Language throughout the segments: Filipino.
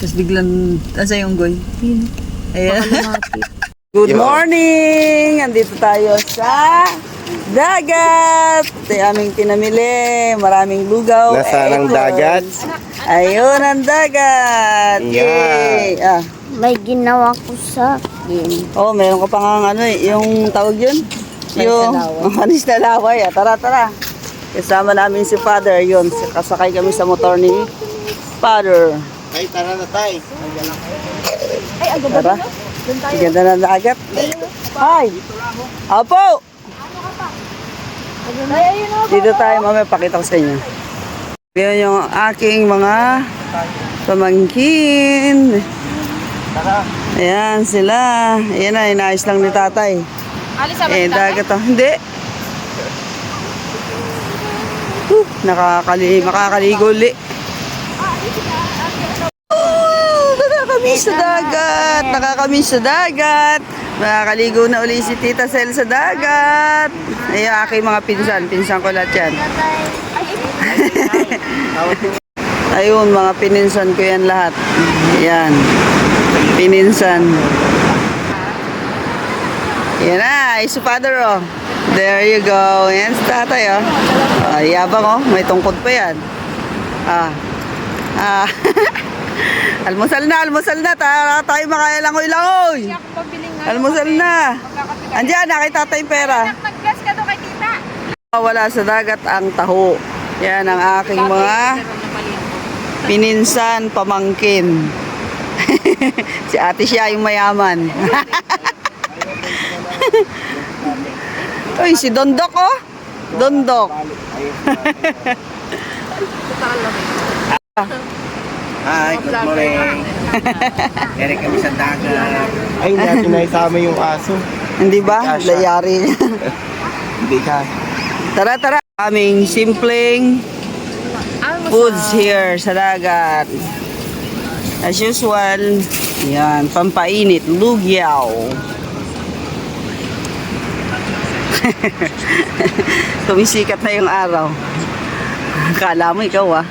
Tapos biglang, asa yung goy? Ayan. Good morning! Andito tayo sa dagat. Ito yung aming pinamili. Maraming lugaw. Nasaan ang dagat? Ayun ang dagat. Yay! Ah. May ginawa ko sa akin. Oh, meron ka pang ano eh, yung tawag yun? Yung manis na laway. Tara, tara. Kasama namin si Father. Yun, kasakay kami sa motor ni Father. Ay, tara na tayo. Ay, ang ganda Tara. na. Doon tayo. Ganda na dagat. Hi! Apo! Ay, ayun o. Dito tayo, mamaya pakita ko sa inyo. Yan yung aking mga pamangkin. Ayan sila. Ayan na, inayos lang ni tatay. Alis sa Dagat to. Hindi. Makakaligo uli. Nakakamiss sa dagat. Nakakamiss sa dagat. Makakaligo na uli si Tita Sel sa dagat. Ay, aking mga pinsan. Pinsan ko lahat yan. Ayun, mga pininsan ko yan lahat. Yan. Pininsan. Yan na. Ay, si Father, oh. There you go. Yan si tatay, oh. Yabang, oh. May tungkod pa yan. Almusal na. Tayo makailangoy-langoy. Almusal na. Andiyan, nakita tayong pera. Nag-gas ka doon kay tita. Wala sa dagat ang taho. Yan ang aking mga pininsan, pamangkin. Si ate siya yung mayaman. Uy, si Dondok, oh. Dondok. Hi, good morning. Ere kami sa dagat. Ay, hindi natin naisama yung aso. Hindi ba? Layari. Hindi ka. Tara, tara. Aming simpleng foods here sa dagat. As usual, yan, pampainit, lugyaw. Tumisikat na yung araw. Akala mo ikaw, ah.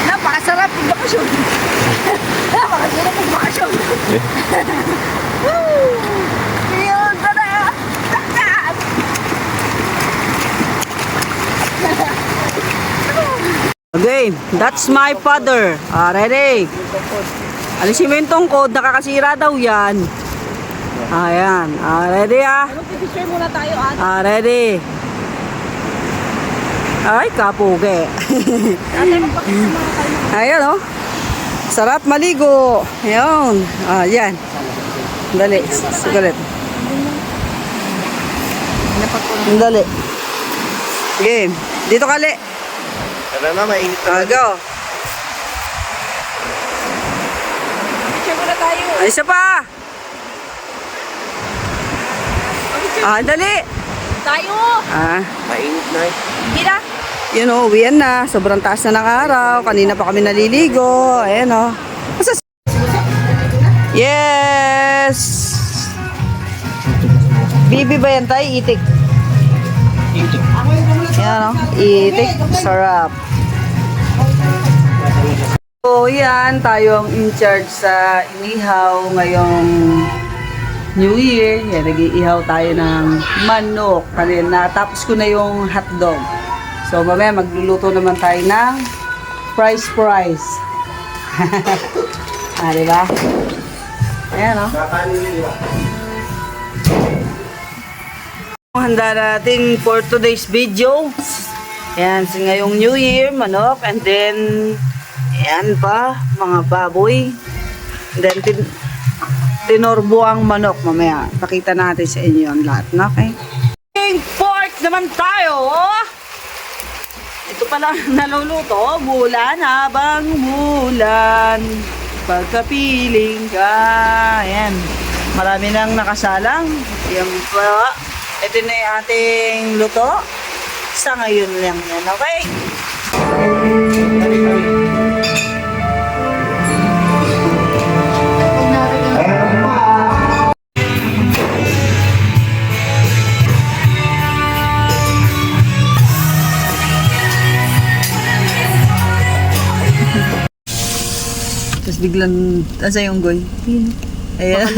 Napakasarap ng bakasyon. Napakasarap ng bakasyon. Yun, tada! Okay, that's my father. Ready? Alisin mo yung tungkod, nakakasira daw yan. Ayan, ready ah? Picture muna tayo, ate. Ready? Ay, kapugi. Ayan, oh. Sarap maligo. Ayan. Yan. Dali. Sugalit. Dali. Game. Dito kali. Tara na, mainit na. Go. Picture muna tayo. Ay, isa pa. Dali. Tayo. Mainit na eh. Hindi na. Yun o, uwian na. Sobrang taas na ng araw. Kanina pa kami naliligo. Ayan o. Yes! Bibi ba yan tayo? Itik. Yan o. Itik. Sarap. So yan, tayo ang in charge sa inihaw ngayong New Year. Yan, nag-iihaw tayo ng manok. Kanina, tapos ko na yung hotdog. So, mamaya magluluto naman tayo ng fries. Diba? Ayan, o. Handa natin for today's video. Ayan, so ngayong New Year, manok. And then, ayan pa, mga baboy. And then, tinorbo ang manok mamaya. Pakita natin sa inyo ang lahat. Okay? Pork naman tayo. Ito pala naluluto. Bulan habang bulan. Pagkapiling ka. Ayan. Marami nang nakasalang. Yan pa. Ito na yung ating luto. Sa ngayon lang yan. Okay? Tapos biglang, asa yung goy? Ayan.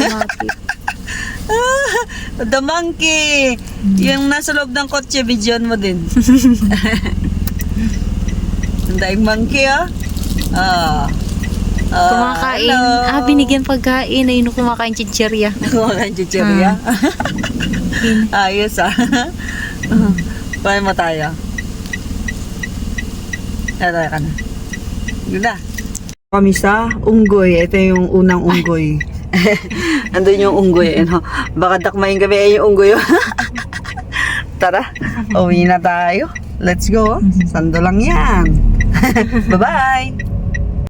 The monkey! Yung nasa loob ng kotse, videoan mo din. Ang daing monkey, ah. Kumakain. Hello. Binigyan pagkain. Ayun, kumakain chichirya. Kumakain chichirya. Ayos, ah. Paano mo tayo? Tayo ka na. Yun na. Kami sa unggoy. Ito yung unang unggoy. Andun yung unggoy. Ano? Baka dakmayin kami ay yung unggoy. Tara, uwi na tayo. Let's go. Sando lang yan. Bye-bye.